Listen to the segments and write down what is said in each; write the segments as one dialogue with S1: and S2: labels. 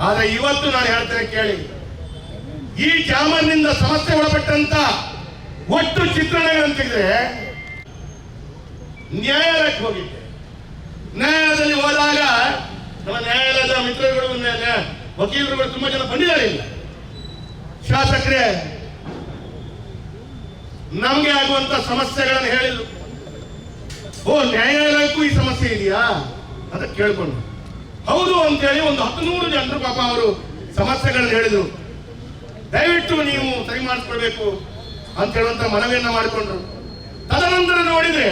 S1: ಆದ್ರೆ ಇವತ್ತು ನಾನು ಹೇಳ್ತೇನೆ ಕೇಳಿ, ಈ ಜಾಮರ್ನಿಂದ ಸಮಸ್ಯೆ ಒಳಪಟ್ಟಂತ ಒಟ್ಟು ಚಿತ್ರಣಗಳಂತಿದ್ರೆ ನ್ಯಾಯಾಲಯಕ್ಕೆ ಹೋಗಿದ್ದೆ. ನ್ಯಾಯಾಲಯದಲ್ಲಿ ಹೋದಾಗ ನಮ್ಮ ನ್ಯಾಯಾಲಯದ ಮಿತ್ರರುಗಳು ವಕೀಲರುಗಳು ತುಂಬಾ ಜನ ಬಂದಿದ್ದಾರೆ. ಇಲ್ಲ ಶಾಸಕರೇ ನಮ್ಗೆ ಆಗುವಂತ ಸಮಸ್ಯೆಗಳನ್ನು ಹೇಳಿದ್ರು. ಓ, ನ್ಯಾಯಾಲಯಕ್ಕೂ ಈ ಸಮಸ್ಯೆ ಇದೆಯಾ ಅಂತ ಕೇಳ್ಕೊಂಡು, ಹೌದು ಅಂತೇಳಿ ಒಂದು 100 ಜನರು ಪಾಪ ಅವರು ಸಮಸ್ಯೆಗಳನ್ನು ಹೇಳಿದ್ರು. ದಯವಿಟ್ಟು ನೀವು ಸರಿ ಮಾಡಿಸ್ಕೊಳ್ಬೇಕು ಅಂತ ಹೇಳುವಂತ ಮನವಿಯನ್ನ ಮಾಡಿಕೊಂಡ್ರು. ತದನಂತರ ನೋಡಿದ್ರೆ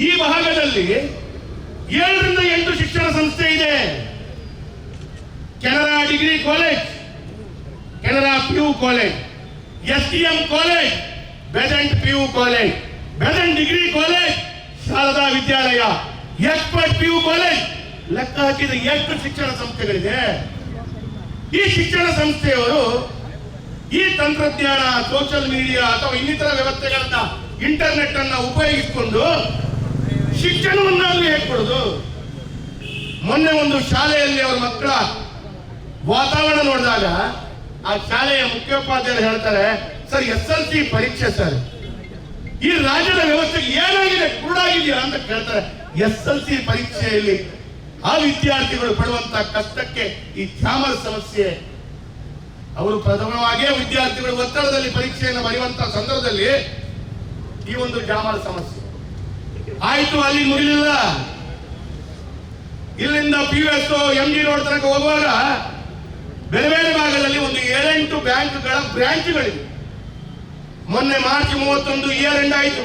S1: ಈ ಭಾಗದಲ್ಲಿ 7 ರಿಂದ 8 ಶಿಕ್ಷಣ ಸಂಸ್ಥೆ ಇದೆ. Canara degree college, Canara PU college, STM college, Besant PU college, Besant degree college, Sharada Vidyalaya, expert PU college. ಲೆಕ್ಕ ಹಾಕಿದ 8 ಶಿಕ್ಷಣ ಸಂಸ್ಥೆಗಳಿದೆ. ಈ ಶಿಕ್ಷಣ ಸಂಸ್ಥೆಯವರು ಈ ತಂತ್ರಜ್ಞಾನ, ಸೋಷಿಯಲ್ ಮೀಡಿಯಾ ಅಥವಾ ಇನ್ನಿತರ ವ್ಯವಸ್ಥೆಗಳನ್ನ, ಇಂಟರ್ನೆಟ್ ಅನ್ನ ಉಪಯೋಗಿಸಿಕೊಂಡು ಶಿಕ್ಷಣವನ್ನಾಗಲಿ ಹೇಗೆ ಕೊಡೋದು? ಮೊನ್ನೆ ಒಂದು ಶಾಲೆಯಲ್ಲಿ ಅವರ ಮಕ್ಕಳ ವಾತಾವರಣ ನೋಡಿದಾಗ ಆ ಶಾಲೆಯ ಮುಖ್ಯೋಪಾಧ್ಯಾಯರು ಹೇಳ್ತಾರೆ, ಸರ್ SLC ಪರೀಕ್ಷೆ ಸರ್, ಈ ರಾಜ್ಯದ ವ್ಯವಸ್ಥೆಗೆ ಏನಾಗಿದೆ, ಕುರುಡಾಗಿದೆಯಾ ಅಂತ ಕೇಳ್ತಾರೆ. SLC ಪರೀಕ್ಷೆಯಲ್ಲಿ ಆ ವಿದ್ಯಾರ್ಥಿಗಳು ಪಡುವಂತ ಕಷ್ಟಕ್ಕೆ ಈ ಜಾಮರ್ ಸಮಸ್ಯೆ. ಅವರು ಪ್ರಥಮವಾಗಿಯೇ ವಿದ್ಯಾರ್ಥಿಗಳು ಒತ್ತಡದಲ್ಲಿ ಪರೀಕ್ಷೆಯನ್ನು ಬರೆಯುವಂತ ಸಂದರ್ಭದಲ್ಲಿ ಈ ಒಂದು ಜಾಮರ್ ಸಮಸ್ಯೆ ಆಯ್ತು. ಅಲ್ಲಿ ಮುಗಿಲಿಲ್ಲ. ಇಲ್ಲಿಂದ PUS MG ರೋಡ್ ತನಕ ಹೋಗುವಾಗ ಬೇರೆ ಬೇರೆ ಭಾಗದಲ್ಲಿ ಒಂದು 7-8 ಬ್ಯಾಂಕ್ಗಳ ಬ್ರಾಂಚ್ಗಳಿವೆ. ಮೊನ್ನೆ ಮಾರ್ಚ್ 31 ಇಯರ್ ಎಂಡ್ ಆಯಿತು.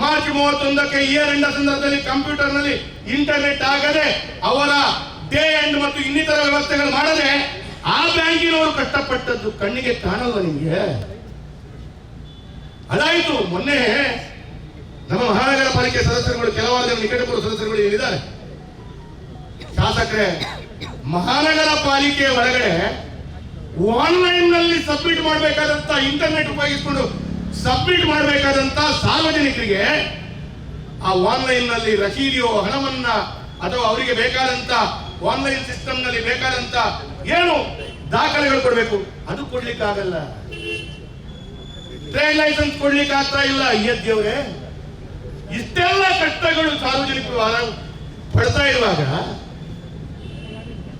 S1: ಮಾರ್ಚ್ 31ಕ್ಕೆ ಇಯರ್ ಎಂಡ್ ಸಂದರ್ಭದಲ್ಲಿ ಕಂಪ್ಯೂಟರ್ ನಲ್ಲಿ ಇಂಟರ್ನೆಟ್ ಆಗದೆ ಅವರ ಡೇ ಎಂಡ್ ಮತ್ತು ಇನ್ನಿತರ ವ್ಯವಸ್ಥೆಗಳು ಮಾಡದೆ ಆ ಬ್ಯಾಂಕಿನವರು ಕಷ್ಟಪಟ್ಟದ್ದು ಕಣ್ಣಿಗೆ ಕಾಣಲ್ವ ನಿಮಗೆ? ಅದಾಯಿತು. ಮೊನ್ನೆ ನಮ್ಮ ಮಹಾನಗರ ಪಾಲಿಕೆ ಸದಸ್ಯರುಗಳು, ಕೆಲವಾರು ನಿಕಟಪೂರ್ವ ಸದಸ್ಯರುಗಳು ಹೇಳಿದ್ದಾರೆ, ಶಾಸಕರೇ, ಮಹಾನಗರ ಪಾಲಿಕೆ ಒಳಗಡೆ ಆನ್ಲೈನ್ ನಲ್ಲಿ ಸಬ್ಮಿಟ್ ಮಾಡಬೇಕಾದಂತ, ಇಂಟರ್ನೆಟ್ ಉಪಯೋಗಿಸಿಕೊಂಡು ಸಬ್ಮಿಟ್ ಮಾಡಬೇಕಾದಂತ ಸಾರ್ವಜನಿಕರಿಗೆ ಆ ಆನ್ಲೈನ್ ನಲ್ಲಿ ರಸೀದಿಯೋ ಹಣವನ್ನ ಅಥವಾ ಅವರಿಗೆ ಬೇಕಾದಂತ ಆನ್ಲೈನ್ ಸಿಸ್ಟಮ್ ನಲ್ಲಿ ಬೇಕಾದಂತ ಏನು ದಾಖಲೆಗಳು ಕೊಡಬೇಕು, ಅದು ಕೊಡ್ಲಿಕ್ಕೆ ಆಗಲ್ಲ. ಟ್ರೇಡ್ ಲೈಸೆನ್ಸ್ ಕೊಡ್ಲಿಕ್ಕೆ ಆಗ್ತಾ ಇಲ್ಲ. ದೇವ್ರೆ, ಇಷ್ಟೆಲ್ಲ ಕಷ್ಟಗಳು ಸಾರ್ವಜನಿಕರು ಪಡ್ತಾ ಇರುವಾಗ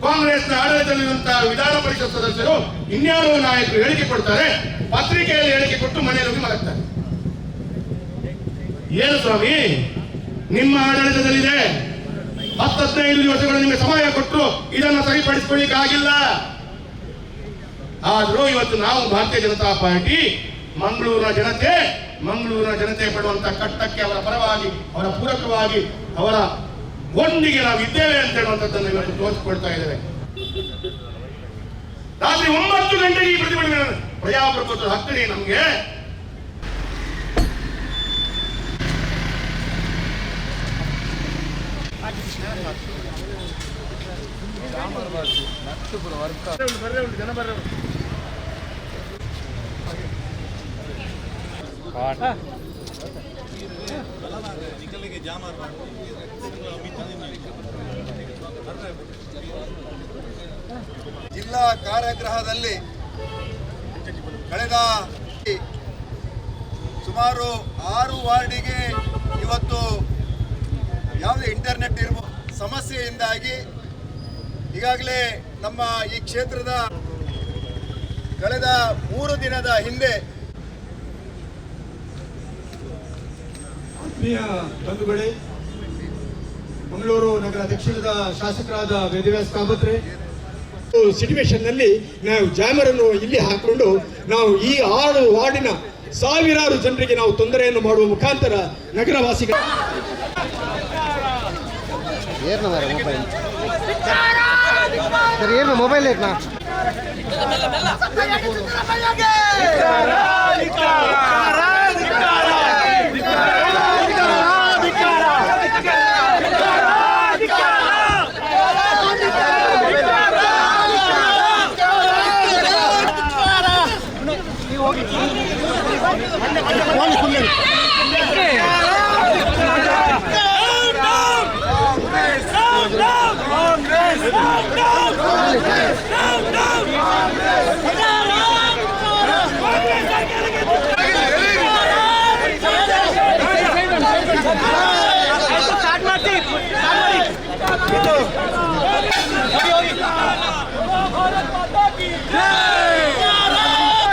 S1: ಕಾಂಗ್ರೆಸ್ನ ಆಡಳಿತದಲ್ಲಿರುವಂತಹ ವಿಧಾನ ಪರಿಷತ್ ಸದಸ್ಯರು ಇನ್ಯಾರೋ ನಾಯಕರು ಹೇಳಿಕೆ ಕೊಡ್ತಾರೆ, ಪತ್ರಿಕೆಯಲ್ಲಿ ಹೇಳಿಕೆ ಕೊಟ್ಟು ಮನೆಯಲ್ಲಿ ಹೋಗಿ ಮಲಗ್ತಾರೆ. ಏನು ಸ್ವಾಮಿ, ನಿಮ್ಮ ಆಡಳಿತದಲ್ಲಿದೆ, 10-15 ದಿವಸಗಳು ನಿಮಗೆ ಸಮಯ ಕೊಟ್ಟು ಇದನ್ನು ಸರಿಪಡಿಸಿಕೊಳ್ಳಿಕ್ಕೆ ಆಗಿಲ್ಲ. ಆದರೂ ಇವತ್ತು ನಾವು ಭಾರತೀಯ ಜನತಾ ಪಾರ್ಟಿ ಮಂಗಳೂರಿನ ಜನತೆ ಪಡುವಂತ ಕಷ್ಟಕ್ಕೆ ಅವರ ಪರವಾಗಿ, ಅವರ ಪೂರಕವಾಗಿ, ಅವರ ಒಂದಿಗೆ ನಾವು ಇದ್ದೇವೆ ಅಂತ ಹೇಳುವಂತದ್ದನ್ನು ಇವತ್ತು ತೋರಿಸಿಕೊಳ್ತಾ ಇದ್ದೇವೆ. ರಾತ್ರಿ 9 ಗಂಟೆಗೆ ಈ ಪ್ರತಿಭಟನೆ, ಪ್ರಜಾಪ್ರಭುತ್ವದ ಹಕ್ಕನೇ ನಮಗೆ. ಜನ ಬರ್ರೆ
S2: ಜಿಲ್ಲಾ ಕಾರಾಗೃಹದಲ್ಲಿ ಕಳೆದ ಸುಮಾರು 6 ವಾರ್ಡಿಗೆ ಇವತ್ತು ಯಾವುದೇ ಇಂಟರ್ನೆಟ್ ಇರುವ ಸಮಸ್ಯೆಯಿಂದಾಗಿ ಈಗಾಗಲೇ ನಮ್ಮ ಈ ಕ್ಷೇತ್ರದ ಕಳೆದ 3 ದಿನದ ಹಿಂದೆ
S3: ಆತ್ಮೀಯ ಬಂಧುಗಳೇ, ಮಂಗಳೂರು ನಗರ ದಕ್ಷಿಣದ ಶಾಸಕರಾದ ವೇದವ್ಯಾಸ್ ಕಾಬತ್ರೆ ಸಿಚುವೇಶನ್ ನಲ್ಲಿ ನಾವು ಜಾಮರ್ ಅನ್ನು ಇಲ್ಲಿ ಹಾಕೊಂಡು ನಾವು ಈ 6 ವಾರ್ಡಿನ ಸಾವಿರಾರು ಜನರಿಗೆ ನಾವು ತೊಂದರೆಯನ್ನು ಮಾಡುವ ಮುಖಾಂತರ ನಗರವಾಸಿಗಳ
S4: ಮೊಬೈಲ್ ಐತ್ನಾ
S5: ಹೋಗಿ